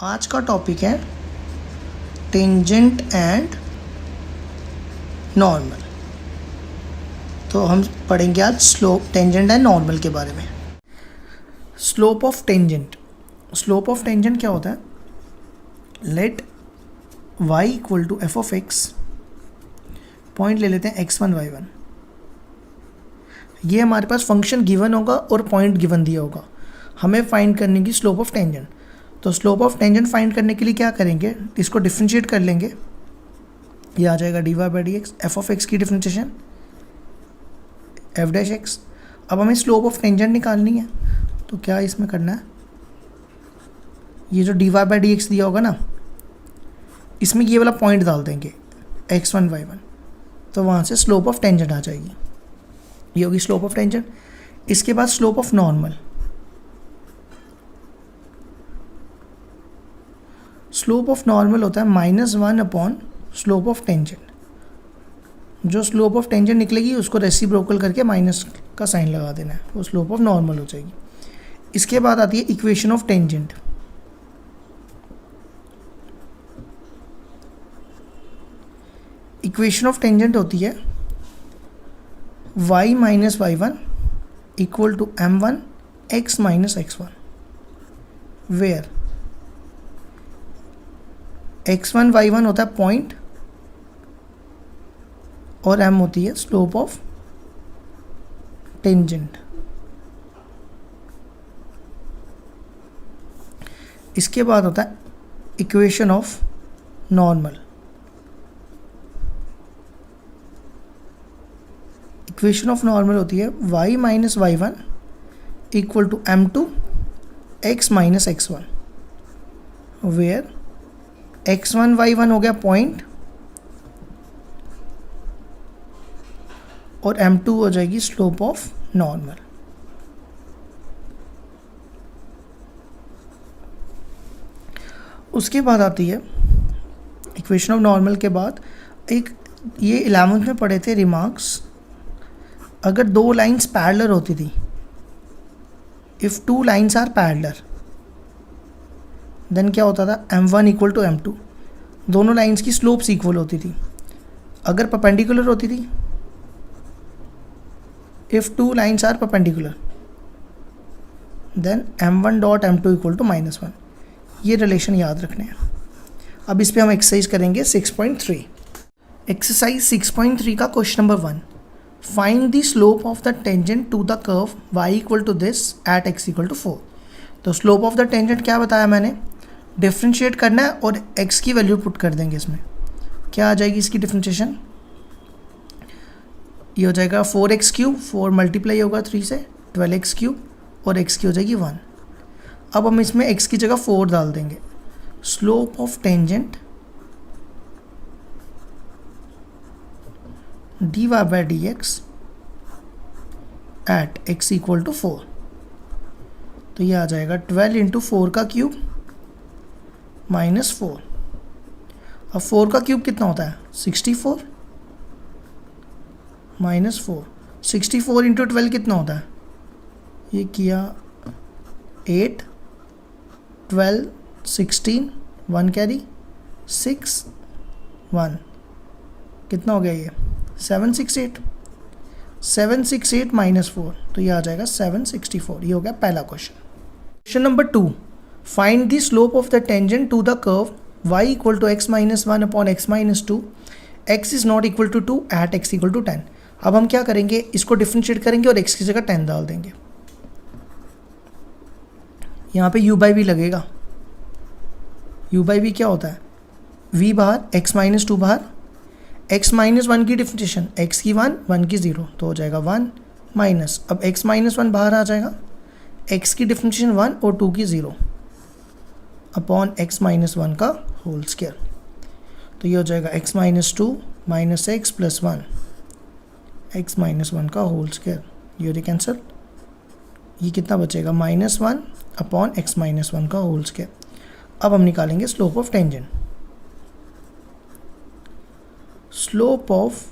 आज का टॉपिक है टेंजेंट एंड नॉर्मल। तो हम पढ़ेंगे आज स्लोप, टेंजेंट एंड नॉर्मल के बारे में। Slope of tangent. Slope of tangent क्या होता है? Let y equal to f of x, point ले लेते हैं x1 y1। ये हमारे पास फंक्शन गिवन होगा और पॉइंट गिवन दिया होगा। हमें फाइंड करने की स्लोप ऑफ टेंजेंट। तो स्लोप ऑफ टेंजेंट फाइंड करने के लिए क्या करेंगे, इसको डिफ्रेंशिएट कर लेंगे। ये आ जाएगा d y by d x, f of x की डिफ्रेंशिएशन एफ डैश एक्स। अब हमें स्लोप ऑफ टेंजेंट निकालनी है, तो क्या इसमें करना है, ये जो d y by d x दिया होगा ना, इसमें ये वाला पॉइंट डाल देंगे x1 y1, तो वहाँ से स्लोप ऑफ टेंजेंट आ जाएगी। ये होगी स्लोप ऑफ टेंजेंट। इसके बाद slope of normal. Slope of normal होता है -1 अपॉन स्लोप ऑफ टेंजेंट। जो स्लोप ऑफ टेंजेंट निकलेगी उसको रेसिप्रोकल करके माइनस का साइन लगा देना है, वो स्लोप ऑफ नॉर्मल हो जाएगी। इसके बाद आती है equation of tangent. Equation of tangent होती है y minus y1 equal to m1 x minus x1, where x1 y1 होता है पॉइंट और m होती है स्लोप ऑफ टेंजेंट। इसके बाद होता है equation of normal. Equation of normal होती है y minus y1 equal to m2 x minus x1, where x1 y1 हो गया पॉइंट और m2 हो जाएगी स्लोप ऑफ नॉर्मल। उसके बाद आती है इक्वेशन ऑफ नॉर्मल के बाद एक, ये 11th में पढ़े थे रिमार्क्स। अगर दो लाइंस पैरेलल होती थी, if two lines are parallel, then क्या होता था, m1 इक्वल टू m2। दोनों लाइंस की स्लोप्स इक्वल होती थी। अगर परपेंडिकुलर होती थी, if two lines are perpendicular, then m1 dot m2 equal to -1। ये रिलेशन याद रखने हैं। अब इस पे हम एक्सरसाइज करेंगे 6.3। एक्सरसाइज 6.3 का question number 1, find the slope of the tangent to the curve y equal to this at x equal to 4। तो स्लोप ऑफ द टेंजेंट क्या बताया मैंने, डिफ्रेंशिएट करना है और x की वैल्यू पुट कर देंगे। इसमें क्या आ जाएगी इसकी डिफ्रेंशिएशन, ये हो जाएगा 4x क्यूब, 4 मल्टीप्लाई होगा 3 से 12x क्यूब और x की हो जाएगी 1। अब हम इसमें x की जगह 4 डाल देंगे। Slope of tangent dy by d x at x equal to 4, तो ये आ जाएगा 12 इंटू 4 का क्यूब -4। अब 4 का क्यूब कितना होता है, 64 -4। 64 इंटू 12 कितना होता है, ये किया 8 12 16 1 कैरी 6 1, कितना हो गया ये 768 -4, तो ये आ जाएगा 764। ये हो गया पहला question. Question number 2, find the slope of the tangent to the curve y equal to x minus 1 upon x minus 2, x is not equal to 2 at x equal to 10। अब हम क्या करेंगे, इसको डिफ्रेंशिएट करेंगे और x की जगह 10 डाल देंगे। यहाँ पे u बाई v लगेगा। u बाई v क्या होता है, v बाहर x माइनस 2 बाहर, x माइनस 1 की डिफ्रेंशिएशन, x की 1 1 की 0, तो हो जाएगा 1 माइनस, अब x माइनस 1 बाहर आ जाएगा, x की डिफ्रेंशिएशन 1 और 2 की 0 अपॉन x माइनस 1 का होल स्क्वायर। तो ये हो जाएगा x minus 2 minus x plus 1, x minus 1 का होल स्क्वायर। ये कैंसिल, ये कितना बचेगा -1 अपॉन x माइनस 1 का होल स्क्वायर। अब हम निकालेंगे slope of tangent. Slope of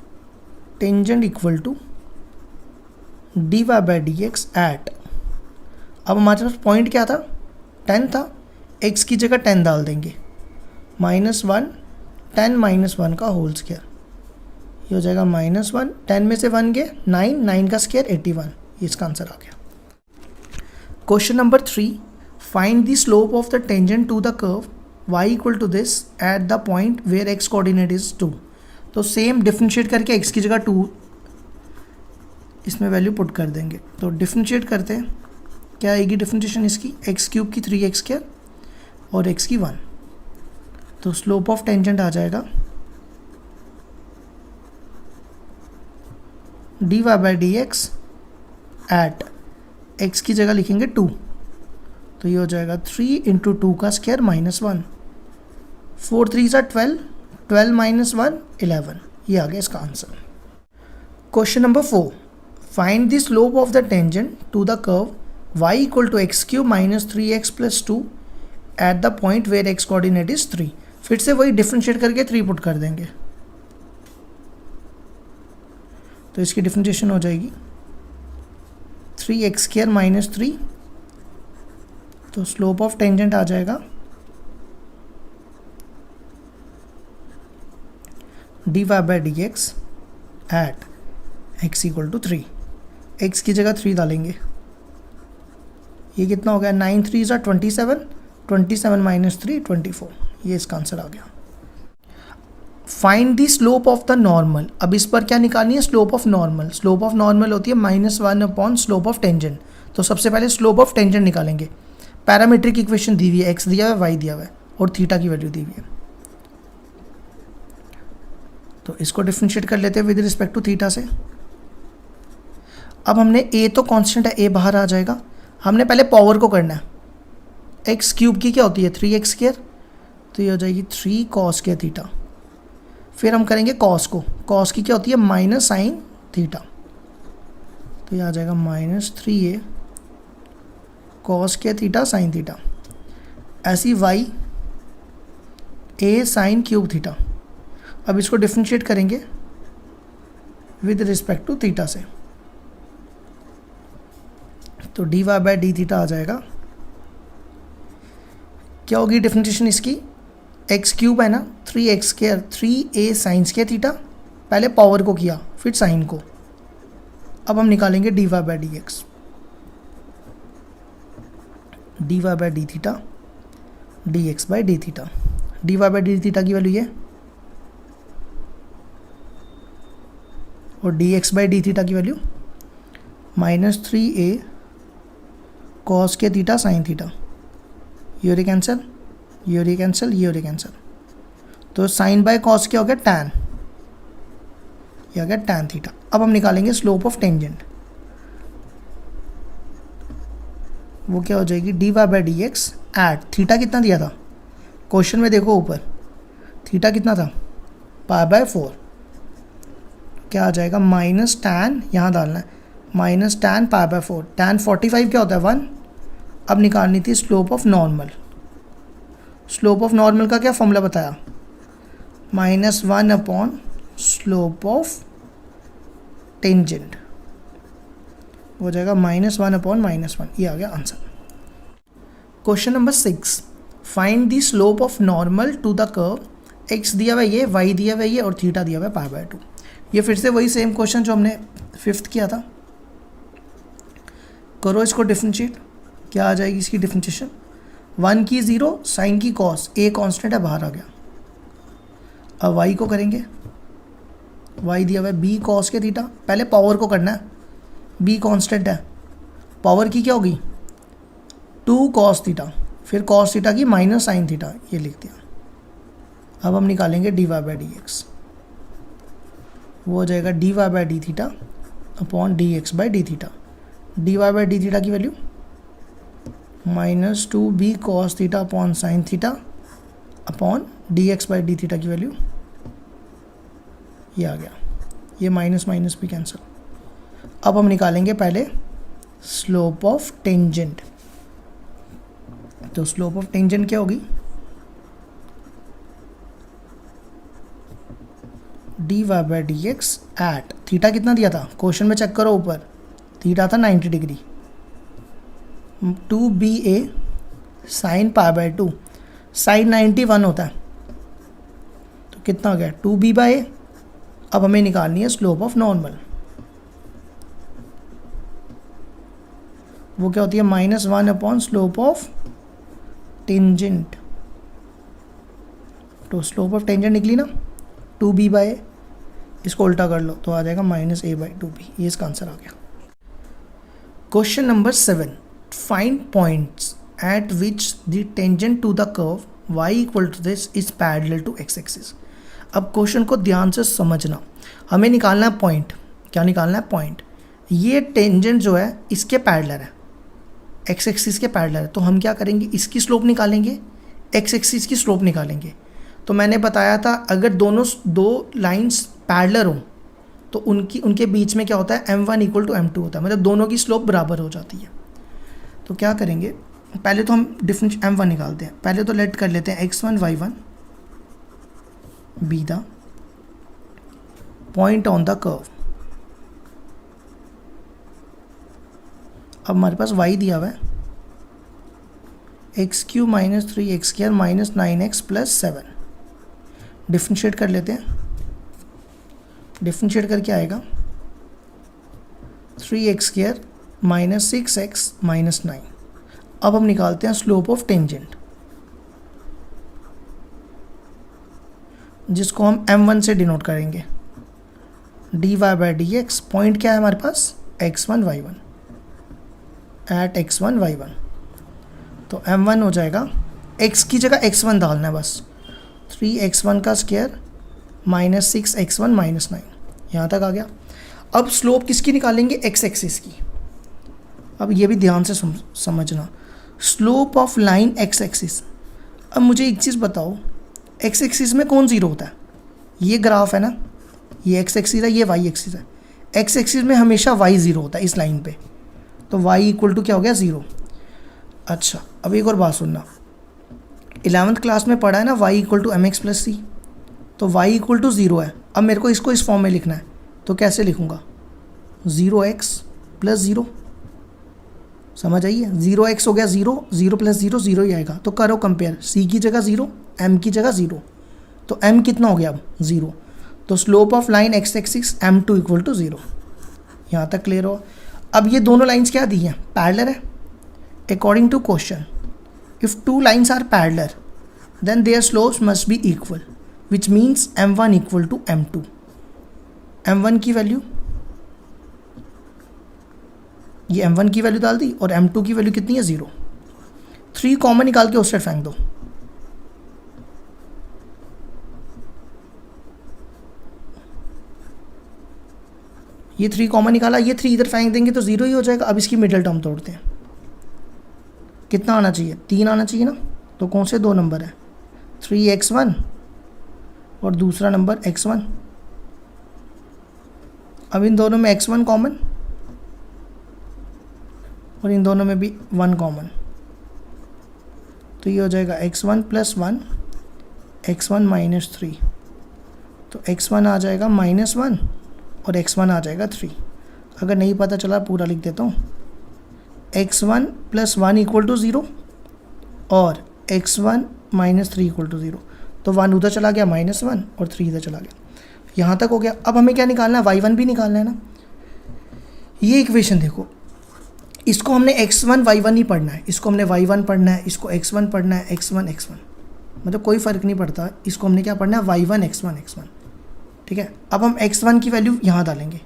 tangent equal to dy by d x at, अब हमारे पास पॉइंट क्या था, 10 था, x की जगह 10 डाल देंगे, -1 10 -1 का होल स्क्वायर, ये हो जाएगा -1, 10 में से 1 गए 9, 9 का स्क्वायर 81, ये इसका आंसर आ गया। Question number 3, find the slope of the tangent to the curve y equal to this at the point where x coordinate is 2। तो सेम डिफरेंशिएट करके x की जगह 2 इसमें वैल्यू पुट कर देंगे। तो डिफरेंशिएट करते हैं, क्या आएगी डिफरेंशिएशन इसकी, एक्स क्यूब की 3x स्क्वायर और x की 1। तो स्लोप ऑफ टेंजेंट आ जाएगा dy by d x at x की जगह लिखेंगे 2, तो ये हो जाएगा 3 इंटू 2 का स्क्वायर -1, 4 3 12, 12 -1 11, ये आ गया इसका answer. Question number 4, find the slope of the tangent to the curve y equal to x cube minus 3x plus 2 at the point where x coordinate is 3। फिर से वही डिफरेंशिएट करके 3 पुट कर देंगे, तो इसकी डिफरेंशिएशन हो जाएगी 3x स्क्वायर माइनस 3, तो स्लोप ऑफ टेंजेंट आ जाएगा dy by d x at x equal to 3, x की जगह 3 डालेंगे, ये कितना हो गया 9 3 ज़ा 27, 27 माइनस 3 24, ये इसका आंसर आ गया। Find the slope of the normal, अब इस पर क्या निकालनी है, slope of normal. Slope of normal होती है -1 अपॉन स्लोप ऑफ टेंजेंट। तो सबसे पहले स्लोप ऑफ टेंजेंट निकालेंगे। पैरामीट्रिक इक्वेशन दी हुई है, x दिया हुआ है, y दिया हुआ है और थीटा की वैल्यू दी हुई है। तो इसको डिफरेंशिएट कर लेते हैं विद रिस्पेक्ट टू थीटा से। अब हमने a तो कांस्टेंट है, a बाहर आ जाएगा, हमने पहले पावर को करना है। एक्स क्यूब की क्या होती है 3x स्क्वायर, तो ये हो जाएगी 3 कॉस के थीटा। फिर हम करेंगे कॉस को, कॉस की क्या होती है माइनस साइन थीटा, तो ये आ जाएगा -3a कॉस के थीटा साइन थीटा। ऐसी y a sine cube theta. अब इसको डिफरेंशिएट करेंगे विद रिस्पेक्ट टू थीटा से, तो dy बाई डी थीटा आ जाएगा, क्या होगी डिफरेंशिएशन इसकी, एक्स क्यूब है ना 3x square 3a sine square theta, पहले पावर को किया फिर साइन को। अब हम निकालेंगे dy by d x, dy by d theta dx by d theta. dy by d theta की वैल्यू ये और dx बाई डी थीटा की वैल्यू -3a कॉस के थीटा साइन थीटा। ये रे कैंसिल, ये रे कैंसिल, ये रे कैंसिल, तो साइन बाय कॉस क्या हो गया टैन, ये आ गया टैन थीटा। अब हम निकालेंगे स्लोप ऑफ टेंजेंट, वो क्या हो जाएगी dy by d x at theta कितना दिया था क्वेश्चन में, देखो ऊपर थीटा कितना था π/4, क्या आ जाएगा माइनस टैन, यहाँ डालना है माइनस टैन π/4, टैन 45 क्या होता है 1। अब निकालनी थी slope of normal. Slope of normal का क्या फॉर्मूला बताया, -1 अपॉन स्लोप ऑफ टेंजेंट, हो जाएगा -1 अपॉन -1, ये आ गया answer. Question number 6, find the slope of normal to the curve, x दिया हुआ है ये, y दिया हुआ है ये और थीटा दिया हुआ है π/2। ये फिर से वही सेम क्वेश्चन जो हमने 5th किया था। करो इसको डिफरेंशिएट, क्या आ जाएगी इसकी डिफरेंशिएशन, 1 की 0 साइन की कॉस, a कांस्टेंट है बाहर आ गया। अब y को करेंगे, y दिया हुआ है b कॉस के थीटा, पहले पावर को करना है, b कांस्टेंट है, पावर की क्या होगी 2 कॉस थीटा, फिर कॉस थीटा की माइनस साइन थीटा, ये लिख दिया। अब हम निकालेंगे dy बाई डी एक्स, वो हो जाएगा dy by d theta upon dx by d theta. dy by d theta की value -2b cos theta upon sine theta upon dx by d theta की वैल्यू ये आ गया, ये माइनस माइनस भी कैंसिल। अब हम निकालेंगे पहले स्लोप ऑफ टेंजेंट, तो स्लोप ऑफ टेंजेंट क्या होगी dy by d x at theta कितना दिया था क्वेश्चन में, चेक करो ऊपर थीटा था 90 degree, 2ba sine pi by 2, sine 91 होता है, तो कितना हो गया 2b/a। अब हमें निकालनी है स्लोप ऑफ नॉर्मल, वो क्या होती है -1 अपॉन स्लोप ऑफ टेंजेंट। तो स्लोप ऑफ टेंजेंट निकली ना 2b/a, इसको उल्टा कर लो तो आ जाएगा -a/2b। ये इसका आंसर आ गया। Question number 7, find points at which the tangent to the curve y equal to this is parallel to x axis. अब क्वेश्चन को ध्यान से समझना, हमें निकालना है पॉइंट। क्या निकालना है? पॉइंट। ये टेंजेंट जो है इसके पैरेलल है, x एक्सिस के पैरेलल है, तो हम क्या करेंगे, इसकी स्लोप निकालेंगे, x एक्सिस की स्लोप निकालेंगे। तो मैंने बताया था अगर दो लाइंस पैरेलल हो तो उनके बीच में क्या होता है m1 इक्वल टू m2 होता है, मतलब दोनों की स्लोप बराबर हो जाती है। तो क्या करेंगे, पहले तो हम डिफरेंस m1 निकालते हैं। पहले तो लेट कर लेते हैं x1 y1 B the point on the curve. अब हमारे पास y दिया हुआ है x³ - 3x² - 9x + 7। डिफ्रेंशिएट कर लेते हैं, डिफ्रेंशिएट करके आएगा 3x² - 6x - 9। अब हम निकालते हैं स्लोप ऑफ टेंजेंट, जिसको हम m1 से डिनोट करेंगे, dy/dx। पॉइंट क्या है हमारे पास x1 y1, eight x1 y1। तो m1 हो जाएगा, x की जगह x1 डालना है बस, 3x1 का स्क्वायर - 6x1 - 9। यहाँ तक आ गया। अब स्लोप किसकी निकालेंगे, x एक्सिस की। अब ये भी ध्यान से समझना, slope of line x axis. अब मुझे एक चीज़ बताओ, x एक्सिस में कौन जीरो होता है? ये ग्राफ है ना, ये x एक्सिस है, ये y एक्सिस है। x एक्सिस में हमेशा y ज़ीरो होता है इस लाइन पे, तो y इक्वल टू क्या हो गया 0। अच्छा, अब एक और बात सुनना, 11th क्लास में पढ़ा है ना y equal to mx + c, तो y इक्वल टू 0 है। अब मेरे को इसको इस फॉर्म में लिखना है, तो कैसे लिखूँगा, 0x + 0। समझ आइए, 0x हो गया 0, 0 + 0 0 ही आएगा। तो करो कंपेयर, c की जगह 0, m की जगह 0, तो m कितना हो गया अब 0। तो slope of line x axis m2 equal to 0। यहाँ तक क्लियर हो? अब ये दोनों लाइंस क्या दी हैं, पैरेलल है। According to question, if two lines are parallel then their slopes must be equal, which means m1 equal to m2। m1 की वैल्यू, ये m1 की वैल्यू डाल दी, और m2 की वैल्यू कितनी है 0। 3 कॉमन निकाल के उस साइड फेंक दो। ये 3 कॉमन निकाला, ये 3 इधर फेंक देंगे तो 0 ही हो जाएगा। अब इसकी मिडिल टर्म तोड़ते हैं, कितना आना चाहिए, 3 आना चाहिए ना। तो कौन से 2 नंबर है, 3x1 और दूसरा नंबर x1। अब इन दोनों में x1 कॉमन और इन दोनों में भी 1 कॉमन, तो ये हो जाएगा x1 + 1 x1 - 3। तो x1 आ जाएगा -1 और x1 आ जाएगा 3। अगर नहीं पता चला पूरा लिख देता हूँ, x1 + 1 इक्वल टू 0 और x1 - 3 इक्वल टू 0। तो 1 उधर चला गया -1 और 3 इधर चला गया। यहाँ तक हो गया। अब हमें क्या निकालना है, y1 भी निकालना है ना। ये इक्वेशन देखो, इसको हमने x1 y1 ही पढ़ना है, इसको हमने y1 पढ़ना है, इसको x1 पढ़ना है, x1 x1, मतलब कोई फ़र्क नहीं पड़ता। इसको हमने क्या पढ़ना है, y1 x1 x1, ठीक है। अब हम x1 की वैल्यू यहाँ डालेंगे,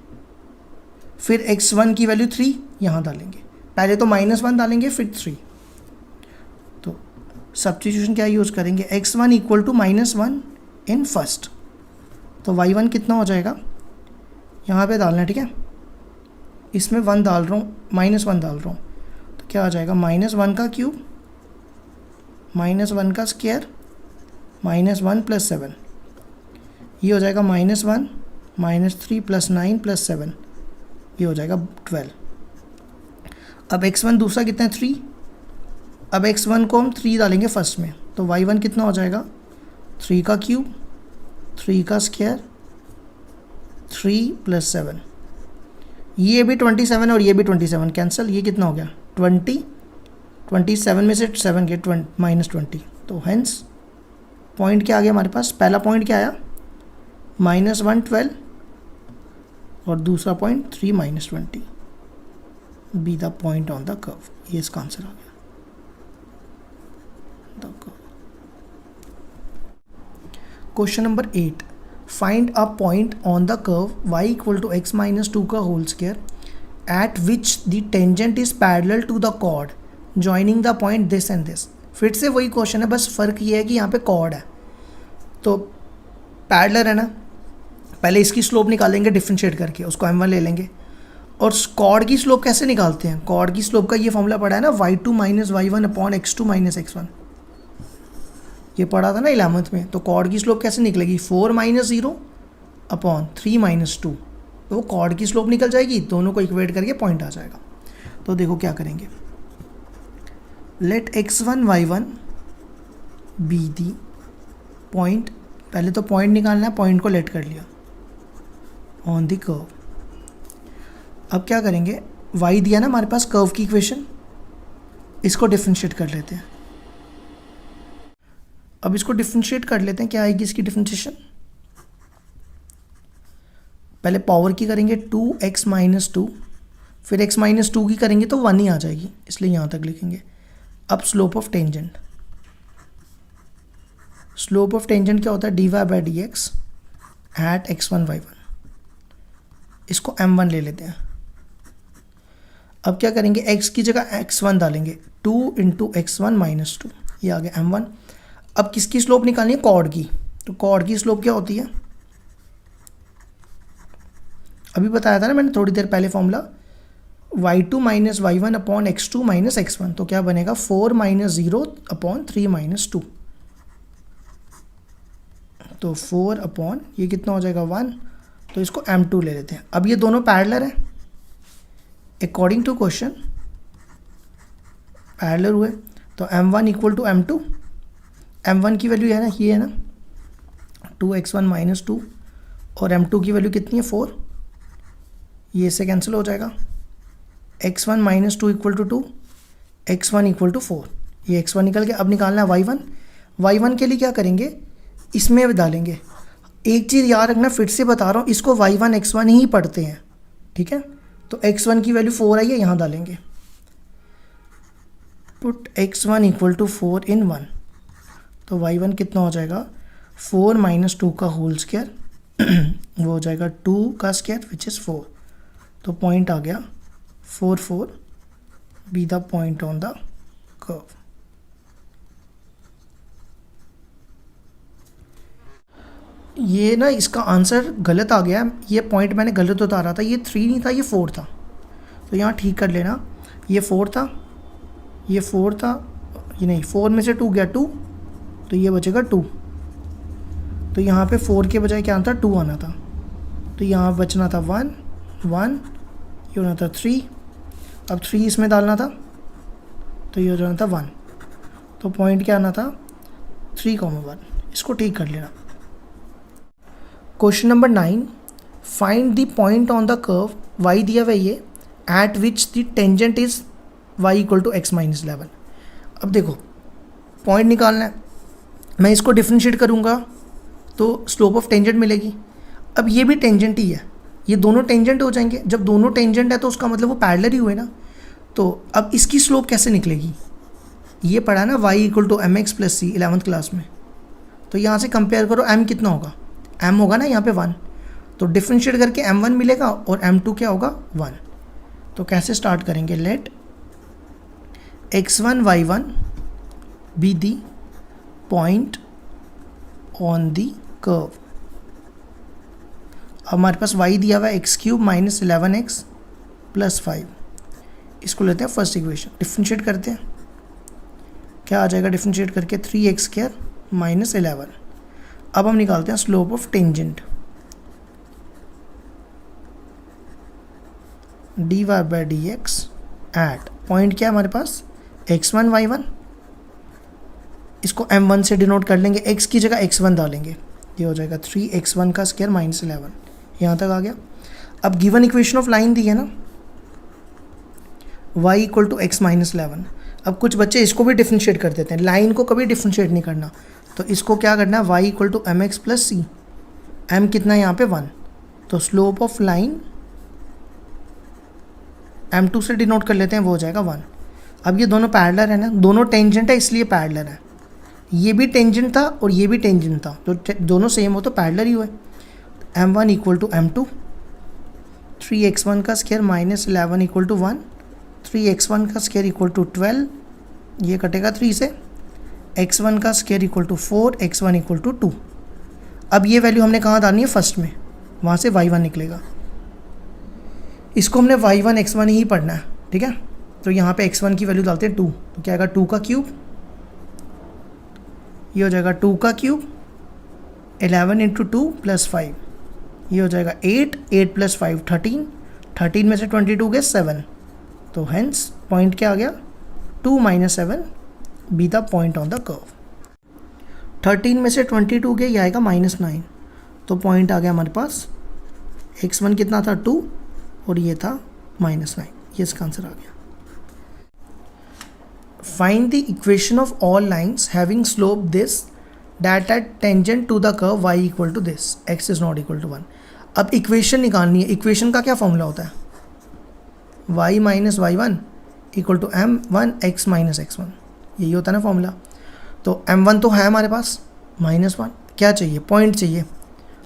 फिर x1 की वैल्यू 3 यहाँ डालेंगे। पहले तो -1 डालेंगे फिर 3। तो सब्स्टिट्यूशन क्या यूज़ करेंगे, x1 equal to -1 in first. तो y1 कितना हो जाएगा, यहाँ पे डालना है, ठीक है। इसमें 1 डाल रहा हूँ, -1 डाल रहा हूँ, तो क्या आ जाएगा, -1 का क्यूब -1 का स्क्वायर -1 + 7। ये हो जाएगा -1 -3 + 9 + 7, ये हो जाएगा 12। अब x1 दूसरा कितना है 3। अब x1 को हम 3 डालेंगे फर्स्ट में, तो y1 कितना हो जाएगा, 3 का क्यूब 3 का स्क्वायर 3 + 7। ये भी 27 और ये भी 27 कैंसिल, ये कितना हो गया 20 27 में से 7 के -20, तो हेंस पॉइंट क्या आ गया हमारे पास, पहला पॉइंट क्या आया -1 12 और दूसरा point 3 -20, be the point on the curve, ये इसका आंसर आ गया। Question number 8, find a point on the curve y equal to x minus 2 का whole square at which the tangent is parallel to the chord joining the point this and this. फिर से वही question है, बस फ़र्क ये है कि यहाँ पे कॉर्ड है तो पैरेलल है ना, पहले इसकी स्लोप निकालेंगे डिफरेंशिएट करके, उसको m1 ले लेंगे। और कॉर्ड की स्लोप कैसे निकालते हैं, कॉर्ड की स्लोप का ये फॉर्मूला पढ़ा है ना, y2 minus y1 upon x2 minus x1, ये पढ़ा था ना 11th में। तो कॉर्ड की स्लोप कैसे निकलेगी, 4 - 0 अपॉन 3 - 2, तो वो कॉर्ड की स्लोप निकल जाएगी, दोनों को इक्वेट करके पॉइंट आ जाएगा। तो देखो क्या करेंगे, let x1 y1 be the point, पहले तो पॉइंट निकालना है, पॉइंट को लेट कर लिया ऑन द कर्व। अब क्या करेंगे, y दिया ना हमारे पास कर्व की इक्वेशन, इसको डिफरेंशिएट कर लेते हैं। अब इसको डिफरेंशिएट कर लेते हैं, क्या आएगी इसकी डिफरेंशिएशन, पहले पावर की करेंगे 2x - 2, फिर x - 2 की करेंगे तो 1 ही आ जाएगी, इसलिए यहाँ तक लिखेंगे। अब slope of tangent, slope of tangent क्या होता है, dy/dx एट x1 y1, इसको m1 ले लेते हैं। अब क्या करेंगे, x की जगह x1 डालेंगे, 2 × x1 - 2, ये आ गया m1। अब किसकी स्लोप निकालनी है, कॉर्ड की, तो कॉर्ड की स्लोप क्या होती है, अभी बताया था ना मैंने थोड़ी देर पहले formula, y2 minus y1 upon x2 minus x1, तो क्या बनेगा 4 - 0 अपॉन 3 - 2, तो 4 अपॉन ये कितना हो जाएगा 1, तो इसको m2 ले लेते हैं। अब ये दोनों पैरेलल है, अकॉर्डिंग टू क्वेश्चन पैरेलल हुए, तो m1 equal to m2, m1 की वैल्यू है ना, ये है ना 2x1 - 2, और m2 की वैल्यू कितनी है 4, ये से कैंसिल हो जाएगा, x1 - 2 equal to 2, x1 equal to 4, ये x1 निकल गया। अब निकालना है y1, y1 के लिए क्या करेंगे, इसमें डालेंगे। एक चीज़ याद रखना, फिर से बता रहा हूँ, इसको y1 x1 ही पढ़ते हैं, ठीक है। तो x1 की वैल्यू 4 आई है, यहाँ डालेंगे, पुट x1 इक्वल टू 4 इन 1, तो y1 कितना हो जाएगा 4 - 2 का होल स्क्वायर वो हो जाएगा 2 का स्क्वायर विच इज़ 4, तो पॉइंट आ गया 4 4, B the point on the curve. ये ना इसका आंसर गलत आ गया, ये पॉइंट मैंने गलत उतारा था, ये 3 नहीं था, ये 4 था, तो यहाँ ठीक कर लेना, ये 4 था, ये 4 था, ये नहीं, 4 में से 2 गया 2, तो ये बचेगा 2, तो यहाँ पे 4 के बजाय क्या आना था 2 आना था, तो यहाँ बचना था 1 1, ये होना था 3, अब 3 इसमें डालना था, तो ये हो जाना था 1, तो पॉइंट क्या आना था 3,1, इसको ठीक कर लेना। Question number 9, find the point on the curve y दिया हुआ ये at which the tangent is y equal to x - 11। अब देखो पॉइंट निकालना है, मैं इसको डिफरेंशिएट करूँगा तो स्लोप ऑफ टेंजेंट मिलेगी। अब ये भी टेंजेंट ही है, ये दोनों टेंजेंट हो जाएंगे, जब दोनों टेंजेंट है तो उसका मतलब वो पैरेलल ही हुए ना। तो अब इसकी स्लोप कैसे निकलेगी, ये पढ़ा ना y equal to mx + c 11th class में, तो यहाँ से कंपेयर करो m कितना होगा, m होगा ना यहाँ पे 1, तो डिफरेंशिएट करके m1 मिलेगा और m2 क्या होगा 1। तो कैसे स्टार्ट करेंगे, let x1 y1 be the point on the curve. अब हमारे पास y दिया हुआ है x³ - 11x + 5, इसको लेते हैं फर्स्ट इक्वेशन, डिफरेंशिएट करते हैं, क्या आ जाएगा डिफरेंशिएट करके 3x² - 11। अब हम निकालते हैं slope of tangent, dy/dx at point क्या है हमारे पास x1 y1, इसको m1 से डिनोट कर लेंगे, x की जगह x1 डालेंगे, ये हो जाएगा 3x1 का स्क्वायर - 11, यहाँ तक आ गया। अब गिवन इक्वेशन ऑफ लाइन दी है ना y इक्वल टू x - 11, अब कुछ बच्चे इसको भी डिफ्रेंशिएट कर देते हैं, लाइन को कभी डिफ्रेंशिएट नहीं करना। तो इसको क्या करना है, y equal to m x plus c, m कितना है यहाँ पे 1, तो स्लोप ऑफ लाइन m2 से डिनोट कर लेते हैं, वो हो जाएगा 1। अब ये दोनों पैरेलल है ना, दोनों टेंजेंट है इसलिए पैरेलल है, ये भी टेंजेंट था और ये भी टेंजेंट था, तो दोनों सेम हो तो पैरेलल ही हुए। m1 equal to m2, 3x1 का square minus 11 equal to 1, 3x1 का स्क्वायर इक्वल टू 12, ये कटेगा 3 से, x1 का square equal to 4, x1 equal to 2। अब ये वैल्यू हमने कहाँ डालनी है, फर्स्ट में, वहाँ से y1 निकलेगा। इसको हमने y1 x1 ही पढ़ना है, ठीक है। तो यहाँ पे x1 की वैल्यू डालते हैं 2, तो क्या आएगा 2 का क्यूब, ये हो जाएगा 2 का क्यूब, 11 इंटू 2 प्लस 5, ये हो जाएगा 8, 8 प्लस 5 13, 13 में से 22 गए 7, तो हेंस पॉइंट क्या आ गया 2 minus 7 B the point on the curve. 13 में से 22 गए, ये आएगा -9, तो पॉइंट आ गया हमारे पास, x1 कितना था 2 और ये था -9, ये इसका आंसर आ गया। Find the equation of all lines having slope this that at tangent to the curve y equal to this, x is not equal to 1। अब इक्वेशन निकालनी है, इक्वेशन का क्या फॉर्मूला होता है, y minus y1 equal to m1 x minus x1, यही होता है ना फॉर्मूला। तो m1 तो है हमारे पास, -1, क्या चाहिए, पॉइंट चाहिए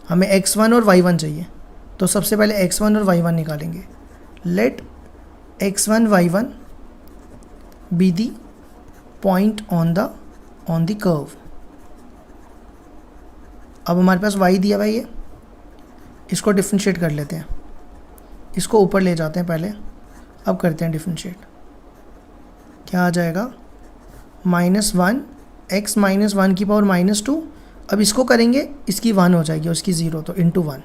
हमें, x1 और y1 चाहिए। तो सबसे पहले x1 और y1 निकालेंगे, let x1 y1 be the point on the curve. अब हमारे पास y दिया हुआ है, ये इसको डिफ्रेंशिएट कर लेते हैं, इसको ऊपर ले जाते हैं पहले, अब करते हैं डिफ्रेंशिएट, क्या आ जाएगा -1 x माइनस 1 की पावर -2। अब इसको करेंगे, इसकी 1 हो जाएगी और इसकी 0, तो इंटू 1,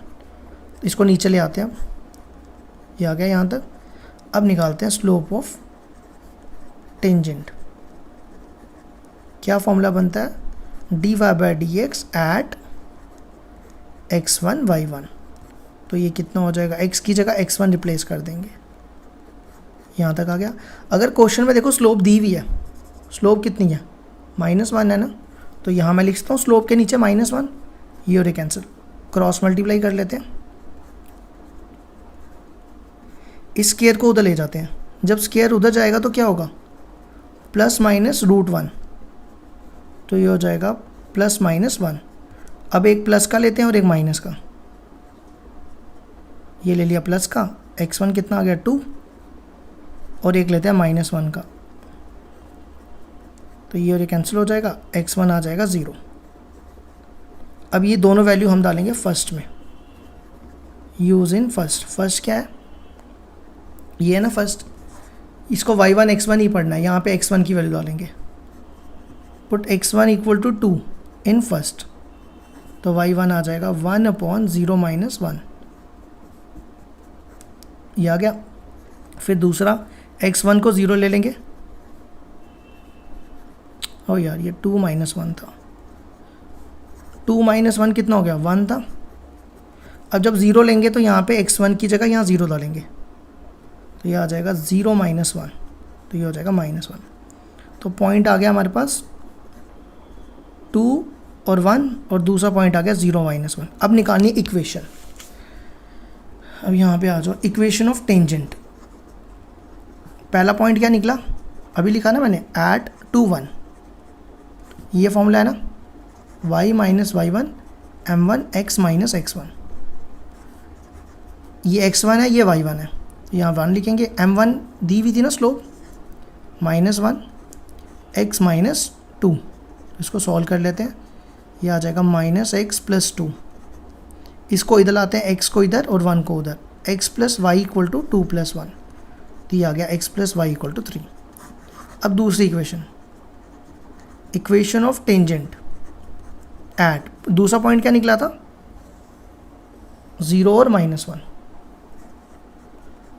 इसको नीचे ले आते हैं, अब ये आ गया यहाँ तक। अब निकालते हैं स्लोप ऑफ टेंजेंट, क्या फॉर्मूला बनता है, dy/dx एट x1 y1, तो ये कितना हो जाएगा, x की जगह x1 रिप्लेस कर देंगे, यहाँ तक आ गया। अगर क्वेश्चन में देखो स्लोप दी हुई है, स्लोप कितनी है -1 है ना, तो यहाँ मैं लिखता हूँ स्लोप के नीचे -1, ये और ये कैंसिल, क्रॉस मल्टीप्लाई कर लेते हैं, इस स्क्वायर को उधर ले जाते हैं, जब स्क्वायर उधर जाएगा तो क्या होगा, ±√1, तो ये हो जाएगा +-1। अब एक प्लस का लेते हैं और एक माइनस का, ये ले लिया प्लस का, x1 कितना आ गया 2, और एक लेते हैं -1 का, तो ये और ये कैंसिल हो जाएगा, x1 आ जाएगा 0। अब ये दोनों वैल्यू हम डालेंगे फर्स्ट में, यूज़ इन फर्स्ट, फर्स्ट क्या है, ये है ना फर्स्ट, इसको y1 x1 ही पढ़ना है, यहाँ पे x1 की वैल्यू डालेंगे, put x1 equal to 2 in first, तो y1 आ जाएगा 1/0 - 1, ये आ गया। फिर दूसरा x1 को 0 ले लेंगे, ओ यार ये 2 - 1 था, 2 - 1 कितना हो गया 1 था। अब जब 0 लेंगे तो यहाँ पे x1 की जगह यहाँ 0 डालेंगे, तो ये आ जाएगा 0 - 1, तो ये हो जाएगा -1, तो पॉइंट आ गया हमारे पास 2 और 1, और दूसरा पॉइंट आ गया 0 - 1। अब निकालनी इक्वेशन, अब यहाँ पे आ जाओ, इक्वेशन ऑफ टेंजेंट, पहला पॉइंट क्या निकला, अभी लिखा ना मैंने, एट 2 1, ये फॉर्मूला है ना, y minus y1 m1 x minus x1, ये x1 है, ये y1 है, यहाँ 1 लिखेंगे, m1 दी हुई थी ना स्लोप, -1 x माइनस 2, इसको सॉल्व कर लेते हैं, ये आ जाएगा -x प्लस 2, इसको इधर लाते हैं, x को इधर और 1 को उधर, x plus y equal to 2 + 1, तो ये आ गया x plus y equal to 3। अब दूसरी equation, equation of tangent at, दूसरा पॉइंट क्या निकला था 0 और -1,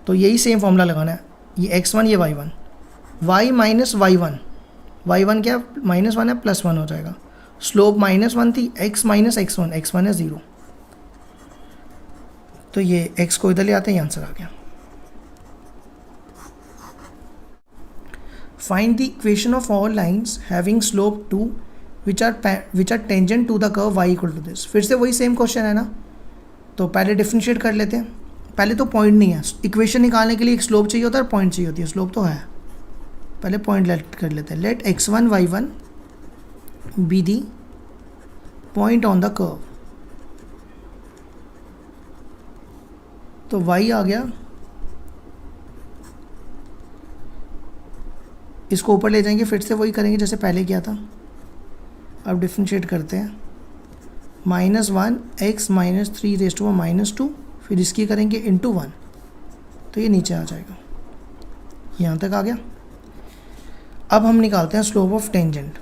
तो यही सेम फॉर्मूला लगाना है, ये x1 ये y1, y minus y1, y1 क्या -1 है, +1 हो जाएगा, स्लोप -1 थी, x माइनस x1, x1 है 0, तो ये x को इधर ले आते हैं, आंसर आ गया। Find the equation of all lines having slope 2 which are tangent to the curve y equal to this. फिर से वही सेम क्वेश्चन है ना, तो पहले डिफ्रेंशिएट कर लेते हैं। पहले तो पॉइंट नहीं है, इक्वेशन निकालने के लिए एक स्लोप चाहिए होता है और पॉइंट चाहिए होती है। स्लोप तो है, पहले पॉइंट लेट कर लेते हैं। Let x1 y1 be the point on the curve. तो y आ गया, इसको ऊपर ले जाएंगे, फिर से वही करेंगे जैसे पहले किया था। अब डिफ्रेंशिएट करते हैं, -1 x -3⁻², फिर इसकी करेंगे इंटू 1, तो ये नीचे आ जाएगा, यहाँ तक आ गया। अब हम निकालते हैं slope of tangent,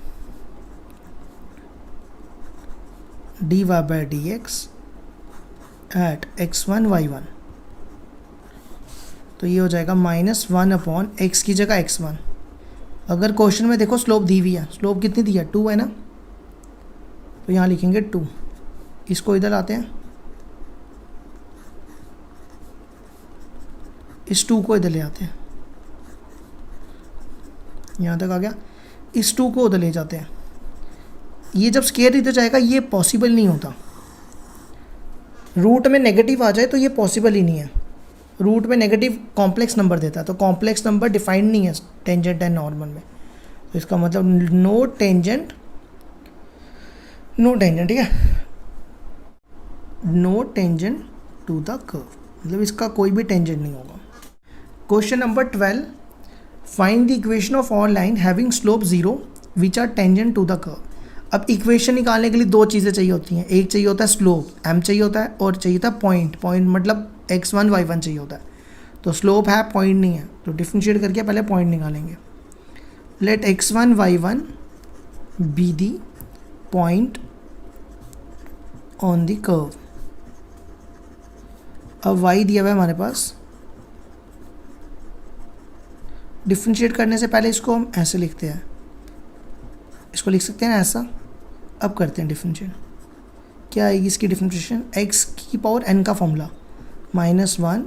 dy/dx eight x1 y1, तो ये हो जाएगा -1/x की जगह x1। अगर क्वेश्चन में देखो स्लोप दी हुई है, स्लोप कितनी दी है, 2 है ना, तो यहाँ लिखेंगे 2। इसको इधर आते हैं, इस 2 को इधर ले आते हैं, यहाँ तक आ गया। इस 2 को उधर ले जाते हैं। ये जब स्केयर इधर जाएगा ये पॉसिबल नहीं होता, रूट में नेगेटिव आ जाए तो ये पॉसिबल ही नहीं है। रूट में नेगेटिव कॉम्प्लेक्स नंबर देता है, तो कॉम्प्लेक्स नंबर डिफाइंड नहीं है टेंजेंट एंड नॉर्मल में। तो इसका मतलब नो टेंजेंट, ठीक है, no tangent to the curve, मतलब इसका कोई भी टेंजेंट नहीं होगा। Question number 12, find the equation of all line having slope 0 which are tangent to the curve. अब इक्वेशन निकालने के लिए दो चीज़ें चाहिए होती हैं, एक चाहिए होता है स्लोप m चाहिए होता है, और चाहिए था पॉइंट मतलब x1 y1 चाहिए होता है। तो स्लोप है, पॉइंट नहीं है, तो डिफ्रेंशिएट करके पहले पॉइंट निकालेंगे। Let x1 y1 be the point on the curve. अब y दिया हुआ है हमारे पास, डिफ्रेंशिएट करने से पहले इसको हम ऐसे लिखते हैं, इसको लिख सकते हैं ऐसा। अब करते हैं डिफ्रेंशिएट, क्या आएगी इसकी डिफ्रेंशिएशन, x की पावर n का फॉर्मूला -1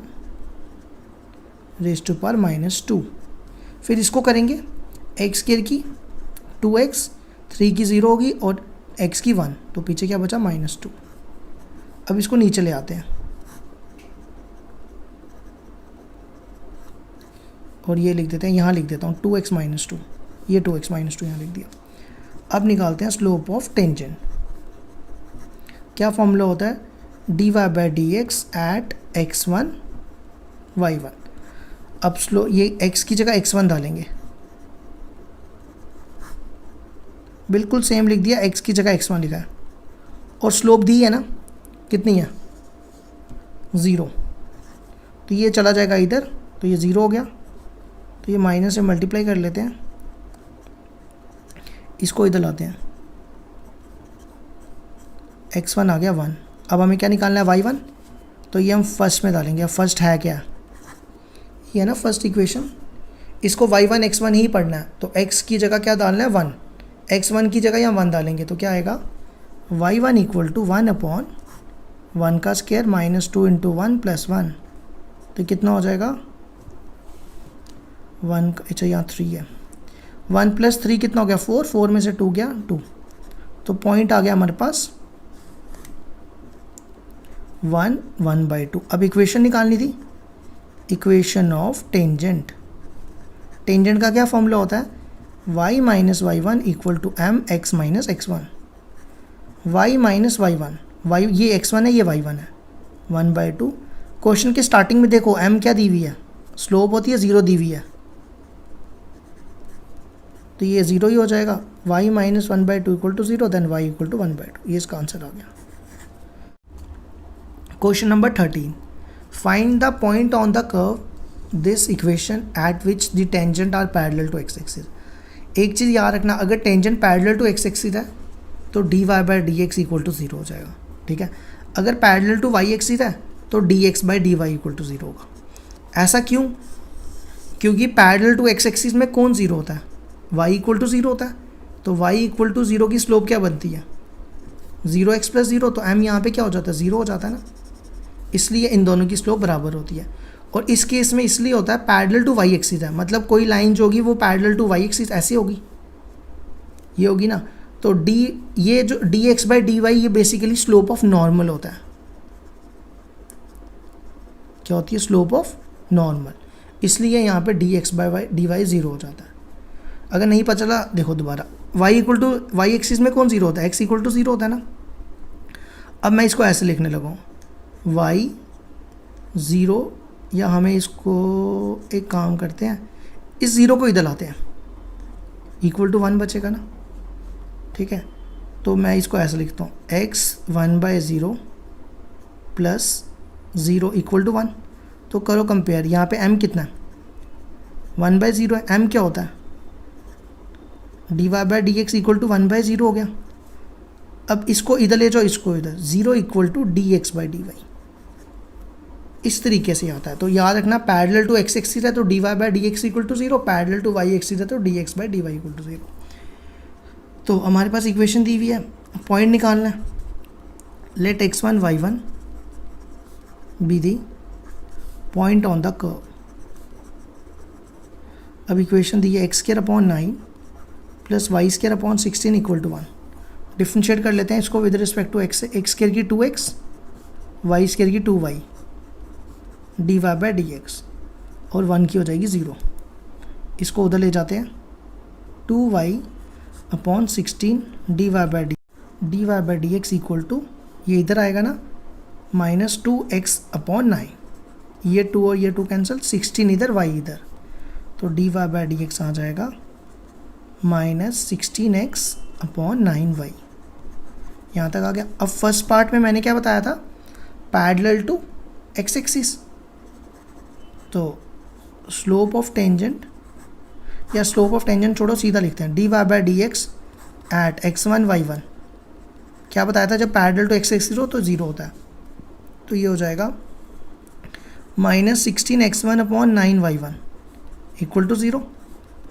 (-2). फिर इसको करेंगे x स्क्वायर की 2x, 3 की 0 होगी और x की 1, तो पीछे क्या बचा -2। अब इसको नीचे ले आते हैं और ये लिख देते हैं, यहाँ लिख देता हूँ 2x -2, ये 2x -2 यहाँ लिख दिया। अब निकालते हैं स्लोप ऑफ टेंजेंट। क्या फॉर्मूला होता है, dy/dx एट x1 y1। अब ये x की जगह x1 डालेंगे, बिल्कुल सेम लिख दिया, x की जगह x1 लिखा है, और स्लोप दी है ना, कितनी है 0, तो ये चला जाएगा इधर, तो ये 0 हो गया। तो ये माइनस से मल्टीप्लाई कर लेते हैं, इसको इधर लाते हैं, x1 आ गया 1। अब हमें क्या निकालना है y1, तो ये हम फर्स्ट में डालेंगे। अब फर्स्ट है क्या, ये है ना फर्स्ट इक्वेशन, इसको y1 x1 ही पढ़ना है, तो x की जगह क्या डालना है 1, x1 की जगह यहाँ 1 डालेंगे, तो क्या आएगा y1 = 1/1 का स्क्वायर -2 × 1 + 1, तो कितना हो जाएगा 1, अच्छा यहाँ 3 है, 1 + 3 कितना हो गया 4, 4 में से 2 गया 2, तो पॉइंट आ गया हमारे पास 1/2। अब इक्वेशन निकालनी थी, इक्वेशन ऑफ टेंजेंट। टेंजेंट का क्या फॉर्मूला होता है, y - y1 = mx - x1। y - y1, ये x1 है, ये y1 है, 1/2। क्वेश्चन के स्टार्टिंग में देखो m क्या दी हुई है, स्लोप होती है 0 दी हुई है, तो ये 0 ही हो जाएगा, y - 1/2 = 0, देन y = 1/2। ये इसका आंसर आ गया। Question number 13, find the point on the curve this equation at which the tangent are parallel to x axis. एक चीज़ याद रखना, अगर tangent parallel to x axis है तो dy/dx = 0 हो जाएगा, ठीक है। अगर पैरेलल टू y एक्सिस है तो dx/dy = 0 होगा। ऐसा क्यों, क्योंकि पैरेलल टू x एक्सिस में कौन 0 होता है, y = 0 होता है, तो y = 0 की स्लोप क्या बनती है 0x + 0, तो m यहाँ पे क्या हो जाता है 0 हो जाता है ना, इसलिए इन दोनों की स्लोप बराबर होती है। और इस केस में इसलिए होता है पैरेलल टू वाई एक्सिस है, मतलब कोई लाइन जो होगी वो पैरेलल टू वाई एक्सिस ऐसी होगी, ये होगी ना। तो डी, ये जो d x by d y ये बेसिकली स्लोप ऑफ नॉर्मल होता है। क्या होती है? Slope of normal. इसलिए यहाँ पे d x by y d y zero हो जाता है। अगर नहीं पता चला देखो दोबारा, y equal to y axis में कौन ज़ीरो होता है? एक्स इक्वल टू ज़ीरो होता है ना। अब मैं इसको ऐसे लिखने लगा हूँ, वाई ज़ीरो, या हमें इसको एक काम करते हैं, इस ज़ीरो को इधर लाते हैं, इक्वल टू 1 बचेगा ना, ठीक है। तो मैं इसको ऐसे लिखता हूँ, एक्स 1/0 प्लस 0 इक्वल टू 1। तो करो कंपेयर, यहाँ पे m कितना है? 1/0 है। m क्या होता है? D y by d x equal to 1/0 हो गया। अब इसको इधर ले जाओ, इसको इधर, 0 equal to d x by d y, इस तरीके से आता है। तो याद रखना, पैरेलल टू एक्स एक्सिस है तो d y by d x equal to 0, parallel to y axis है तो d x by d y equal to 0। तो हमारे पास इक्वेशन दी हुई है, पॉइंट निकालना है। Let x1 y1 be the point on the curve. अब इक्वेशन दी है x² प्लस y² 16 = 1। डिफ्रेंशिएट कर लेते हैं इसको with respect to x, x² की 2x, y² की 2y, d y by d x, और 1 की हो जाएगी 0। इसको उधर ले जाते हैं, 2y/16 d y by d x equal to, ये इधर आएगा ना, -2x/9, ये 2 और ये 2 कैंसिल, 16 इधर, y इधर, तो d y by d x आ जाएगा -16x/9y। यहाँ तक आ गया। अब फर्स्ट पार्ट में मैंने क्या बताया था? Parallel to x axis. तो स्लोप ऑफ टेंजेंट, या स्लोप ऑफ टेंजेंट छोड़ो, सीधा लिखते हैं, d y by d x at x1 y1। क्या बताया था? जब पैरेलल टू एक्स एक्सिस हो तो 0 होता है। तो ये हो जाएगा -16x1/9y1 इक्वल टू 0,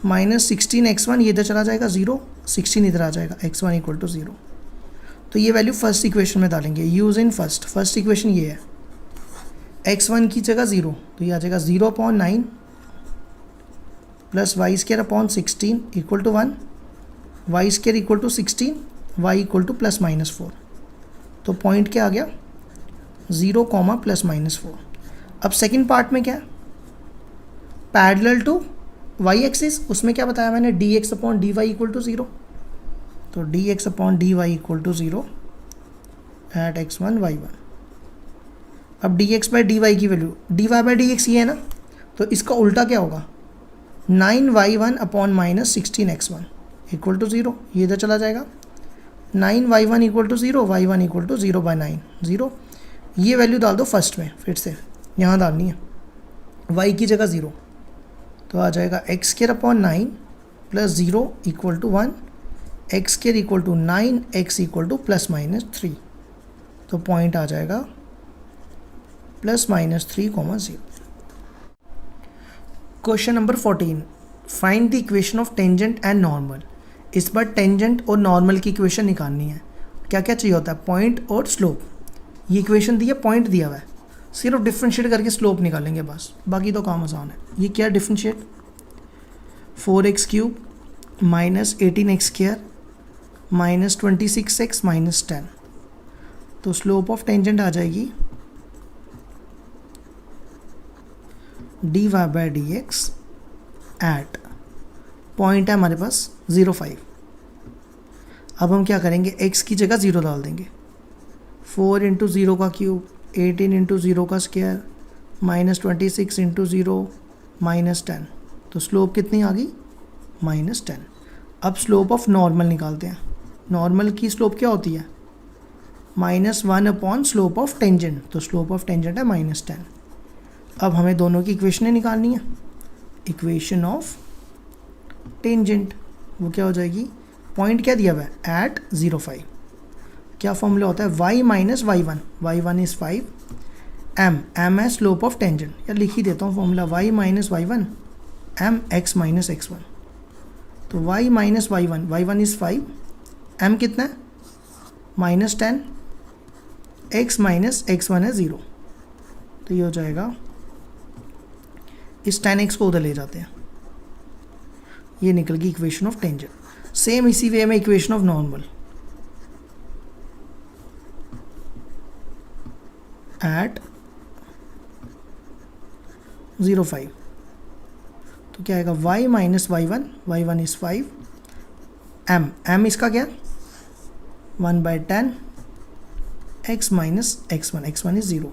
-16x1 ये इधर चला जाएगा 0, 16 इधर आ जाएगा, x1 इक्वल टू 0। तो ये वैल्यू फर्स्ट इक्वेशन में डालेंगे, यूज इन फर्स्ट इक्वेशन ये है, x1 की जगह 0, तो ये आ जाएगा 0/9 plus y² equal to 1, y² equal to 16, y equal to +-4। तो पॉइंट क्या आ गया? 0, +-4। अब सेकंड पार्ट में क्या है? पैरेलल टू y एक्सिस, उसमें क्या बताया मैंने? dx/dy equal to 0। तो dx/dy equal to 0 eight x1 y1। अब dx बाई डी वाई की value, d y by d x ये है ना, तो इसका उल्टा क्या होगा? 9y1/-16x1 इक्वल टू 0, ये इधर चला जाएगा, 9y1 equal to 0, y1 equal to 0/9, 0। ये वैल्यू डाल दो फर्स्ट में, फिर से यहाँ डालनी है, y की जगह 0, तो आ जाएगा x² plus 0 equal to 1, x² equal to 9, x equal to +-3। तो पॉइंट आ जाएगा +-3, 0। Question number 14, find the equation of tangent and normal. इस बार टेंजेंट और नॉर्मल की इक्वेशन निकालनी है। क्या क्या चाहिए होता है? पॉइंट और स्लोप। ये इक्वेशन दी है, पॉइंट दिया हुआ है, सिर्फ डिफ्रेंशिएट करके स्लोप निकालेंगे बस, बाकी तो काम आसान है। ये क्या डिफ्रेंशिएट? 4x³ -18x² -26x -10। तो स्लोप ऑफ टेंजेंट आ जाएगी d y by d x at, point है हमारे पास 0,5। अब हम क्या करेंगे? x की जगह 0 डाल देंगे, 4 × 0 का क्यूब, 18 × 0 का स्क्वायर, -26 × 0 -10। तो स्लोप कितनी आ गई? -10। अब स्लोप ऑफ नॉर्मल निकालते हैं। नॉर्मल की स्लोप क्या होती है? -1 स्लोप ऑफ टेंजेंट, तो स्लोप ऑफ टेंजेंट है -10। अब हमें दोनों की इक्वेशनें निकालनी है। इक्वेशन ऑफ टेंजेंट वो क्या हो जाएगी? पॉइंट क्या दिया हुआ है? एट 0,5। क्या फॉर्मूला होता है? y - y1, y1 is 5, m है स्लोप ऑफ टेंजेंट, या लिख ही देता हूँ formula, y - y1 m x - x1। तो y - y1, y1 is 5, m कितना है? -10, x - x1 है 0। तो ये हो जाएगा इस tan x को उधर ले जाते हैं, ये निकल गई इक्वेशन ऑफ टेंजेंट। सेम इसी वे में इक्वेशन ऑफ नॉर्मल एट 0,5, तो क्या आएगा y minus y1, y1 is 5, m इसका क्या 1/10 x minus x1, x1 is 0,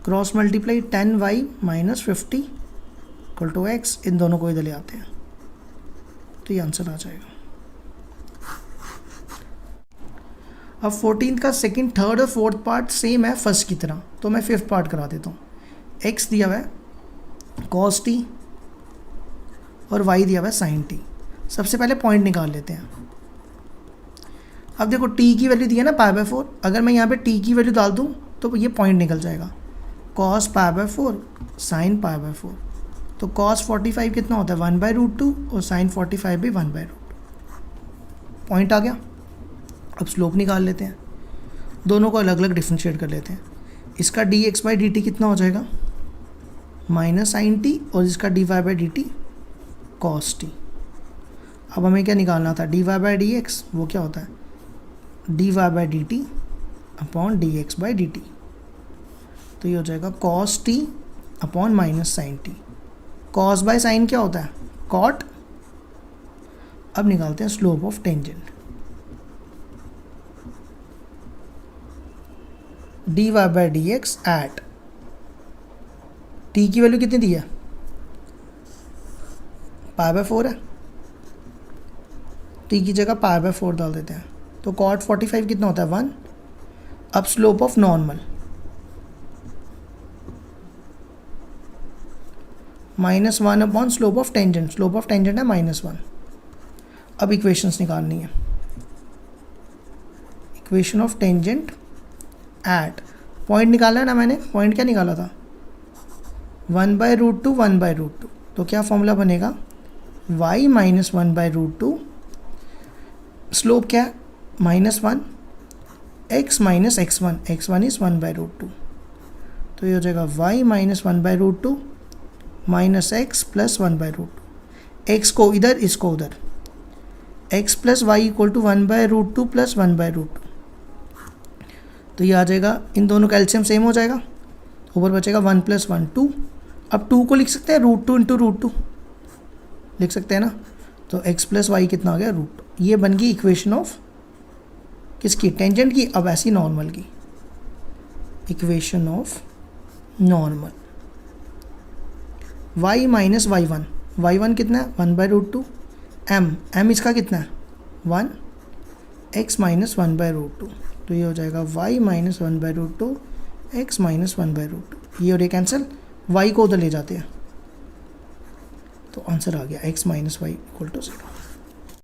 cross multiply 10y minus 50 equal to x, इन दोनों को इधर ले आते हैं तो ये आंसर आ जाएगा। अब 14 का सेकंड, थर्ड और फोर्थ पार्ट सेम है फर्स्ट की तरह, तो मैं फिफ्थ पार्ट करा देता हूँ। x दिया हुआ है cos t और y दिया हुआ है sin t। सबसे पहले पॉइंट निकाल लेते हैं। अब देखो t की वैल्यू दी है ना π/4, अगर मैं यहाँ पे t की वैल्यू डाल दूँ तो ये पॉइंट निकल जाएगा, cos π/4 sin π/4, तो cos 45 कितना होता है 1/√2 और sin 45 भी 1/√2, पॉइंट आ गया। अब स्लोप निकाल लेते हैं, दोनों को अलग अलग डिफ्रेंशिएट कर लेते हैं। इसका dx/dt कितना हो जाएगा माइनस sin t, और इसका dy/dt cos t। अब हमें क्या निकालना था dy/dx, वो क्या होता है dy/dt अपॉन dx/dt, तो ये हो जाएगा cos t upon minus sin t। cos by sin क्या होता है cot। अब निकालते हैं slope of tangent, dy/dx at t की वैल्यू कितनी दी है π/4 है, t की जगह π/4 डाल देते हैं, तो cot 45 कितना होता है 1। अब slope of normal -1 upon slope of tangent, slope of tangent है -1। अब इक्वेशंस निकालनी है, equation of tangent eight, point निकाला है ना मैंने, पॉइंट क्या निकाला था 1/√2 1/√2, तो क्या फॉर्मूला बनेगा y माइनस 1/√2, स्लोप क्या है -1, x minus x1, x1 is 1/√2, तो ये हो जाएगा y minus 1/√2 minus x plus 1/√2, x को इधर इसको उधर, x plus y equal to 1/√2 plus 1/√2, तो ये आ जाएगा, इन दोनों का एलसीएम सेम हो जाएगा, ऊपर बचेगा 1 + 1 2। अब 2 को लिख सकते हैं √2 × √2 लिख सकते हैं ना, तो x प्लस वाई कितना आ गया √2। ये बन गई इक्वेशन ऑफ किसकी टेंजेंट की। अब ऐसी नॉर्मल की equation of normal, y minus y1, y1 कितना है 1/√2, m इसका कितना है 1, x माइनस 1/√2, तो ये हो जाएगा y माइनस 1/√2 x माइनस 1/√2, ये और ये कैंसिल, y को उधर ले जाते हैं तो आंसर आ गया x minus y equal to 0।